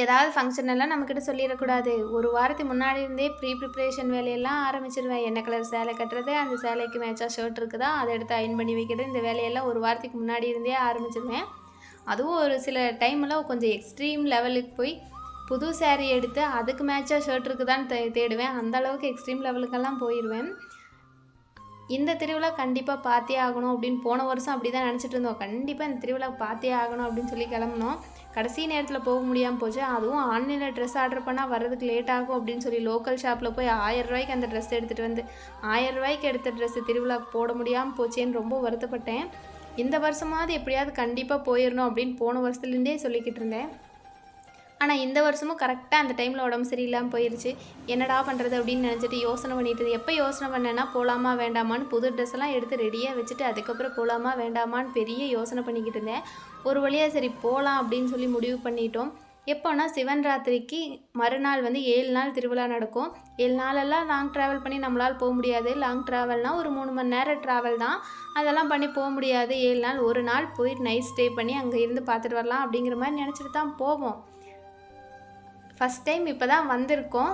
ஏதாவது ஃபங்க்ஷன் எல்லாம் நம்மக்கிட்ட சொல்லிடக்கூடாது. ஒரு வாரத்துக்கு முன்னாடி இருந்தே ப்ரிப்ரேஷன் வேலையெல்லாம் ஆரம்பிச்சிருவேன். என்ன கலர் சேலை கட்டுறது, அந்த சேலைக்கு மேட்சா ஷர்ட் இருக்குதா, அதை எடுத்து அயர்ன் பண்ணி வைக்கிறது, இந்த வேலையெல்லாம் ஒரு வாரத்துக்கு முன்னாடி இருந்தே ஆரம்பிச்சிருவேன். அதுவும் ஒரு சில டைமெல்லாம் கொஞ்சம் எக்ஸ்ட்ரீம் லெவலுக்கு போய் புது சேரீ எடுத்து அதுக்கு மேட்சாக ஷர்ட் இருக்குதான்னு தேடுவேன். அந்த அளவுக்கு எக்ஸ்ட்ரீம் லெவலுக்கெல்லாம் போயிடுவேன். இந்த திருவிழா கண்டிப்பாக பார்த்தே ஆகணும் அப்படின்னு போன வருஷம் அப்படி தான் நினச்சிட்டு இருந்தோம். கண்டிப்பாக இந்த திருவிழா பார்த்தே ஆகணும் அப்படின்னு சொல்லி கிளம்புனோம். கடைசி நேரத்தில் போக முடியாமல் போச்சு. அதுவும் ஆன்லைனில் ட்ரெஸ் ஆர்டர் பண்ணால் வர்றதுக்கு லேட் ஆகும் அப்படின்னு சொல்லி லோக்கல் ஷாப்பில் போய் 1000 ரூபாய்க்கு அந்த ட்ரெஸ் எடுத்துகிட்டு வந்து 1000 ரூபாய்க்கு எடுத்த ட்ரெஸ்ஸு திருவிழாவுக்கு போட முடியாமல் போச்சேன்னு ரொம்ப வருத்தப்பட்டேன். இந்த வருஷமாவது எப்படியாவது கண்டிப்பாக போயிடணும் அப்படின்னு போன வருஷத்துலேருந்தே சொல்லிக்கிட்டு இருந்தேன். ஆனால் இந்த வருஷமும் கரெக்டாக அந்த டைமில் உடம்பு சரியில்லாமல் போயிடுச்சு. என்னடா பண்ணுறது அப்படின்னு நினச்சிட்டு யோசனை பண்ணிட்டு எப்போ யோசனை பண்ணேன்னா போகலாமா வேண்டாமான்னு புது ட்ரெஸ் எல்லாம் எடுத்து ரெடியாக வச்சுட்டு அதுக்கப்புறம் போகலாமா வேண்டாமான்னு பெரிய யோசனை பண்ணிக்கிட்டு இருந்தேன். ஒரு வழியாக சரி போகலாம் அப்படின்னு சொல்லி முடிவு பண்ணிட்டோம். எப்போனா சிவன் ராத்திரிக்கு மறுநாள் 7 நாள் திருவிழா நடக்கும். 7 நாளெல்லாம் லாங் ட்ராவல் பண்ணி நம்மளால் போக முடியாது. லாங் ட்ராவல்னால் ஒரு 3 மணி நேரம் ட்ராவல் தான். அதெல்லாம் பண்ணி போக முடியாது. 7 நாள் ஒரு நாள் போய் நைட் ஸ்டே பண்ணி அங்கே இருந்து பார்த்துட்டு வரலாம் அப்படிங்கிற மாதிரி நினச்சிட்டு தான் போவோம். ஃபஸ்ட் டைம் இப்போ தான் வந்திருக்கோம்.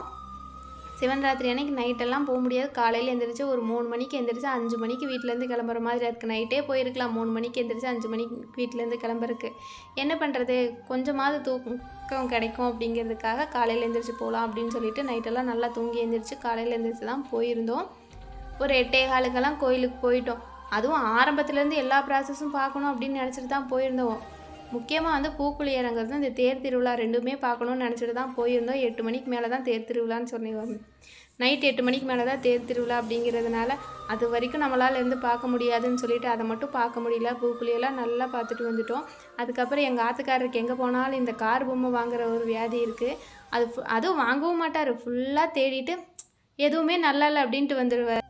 சிவன் ராத்திரி அன்னைக்கு நைட்டெல்லாம் போக முடியாது. காலையில் எழுந்திரிச்சு ஒரு 3 மணிக்கு எழுந்திரிச்சு 5 மணிக்கு வீட்டிலேருந்து கிளம்புற மாதிரி இருக்குது. நைட்டே போயிருக்கலாம். 3 மணிக்கு எழுந்திரிச்சு 5 மணிக்கு வீட்டிலேருந்து கிளம்புறக்கு என்ன பண்ணுறது, கொஞ்சமாவது தூக்கம் கிடைக்கும் அப்படிங்கிறதுக்காக காலையில் எழுந்திரிச்சு போகலாம் அப்படின்னு சொல்லிட்டு நைட்டெல்லாம் நல்லா தூங்கி எழுந்திரிச்சு காலையில் எழுந்திரிச்சு தான் போயிருந்தோம். ஒரு 8:15க்கெல்லாம் கோயிலுக்கு போயிட்டோம். அதுவும் ஆரம்பத்துலேருந்து எல்லா ப்ராசஸும் பார்க்கணும் அப்படின்னு நினச்சிட்டு தான் போயிருந்தோம். முக்கியமாக பூக்குழி இறங்குறது இந்த தேர் திருவிழா ரெண்டுமே பார்க்கணுன்னு நினச்சிட்டு தான் போயிருந்தோம். 8 மணிக்கு மேலே தான் தேர் திருவிழான்னு சொன்னீங்க. நைட் 8 மணிக்கு மேலே தான் தேர் திருவிழா அப்படிங்கிறதுனால அது வரைக்கும் நம்மளால் இருந்து பார்க்க முடியாதுன்னு சொல்லிட்டு அதை மட்டும் பார்க்க முடியல. பூக்குழியெல்லாம் நல்லா பார்த்துட்டு வந்துட்டோம். அதுக்கப்புறம் எங்கள் ஆத்துக்காரருக்கு எங்கே போனாலும் இந்த கார் பொம்மை வாங்குகிற ஒரு வியாதி இருக்குது. அதுவும் வாங்கவும் மாட்டார். ஃபுல்லாக தேடிட்டு எதுவுமே நல்லா இல்லை அப்படின்ட்டு வந்துடுவார்.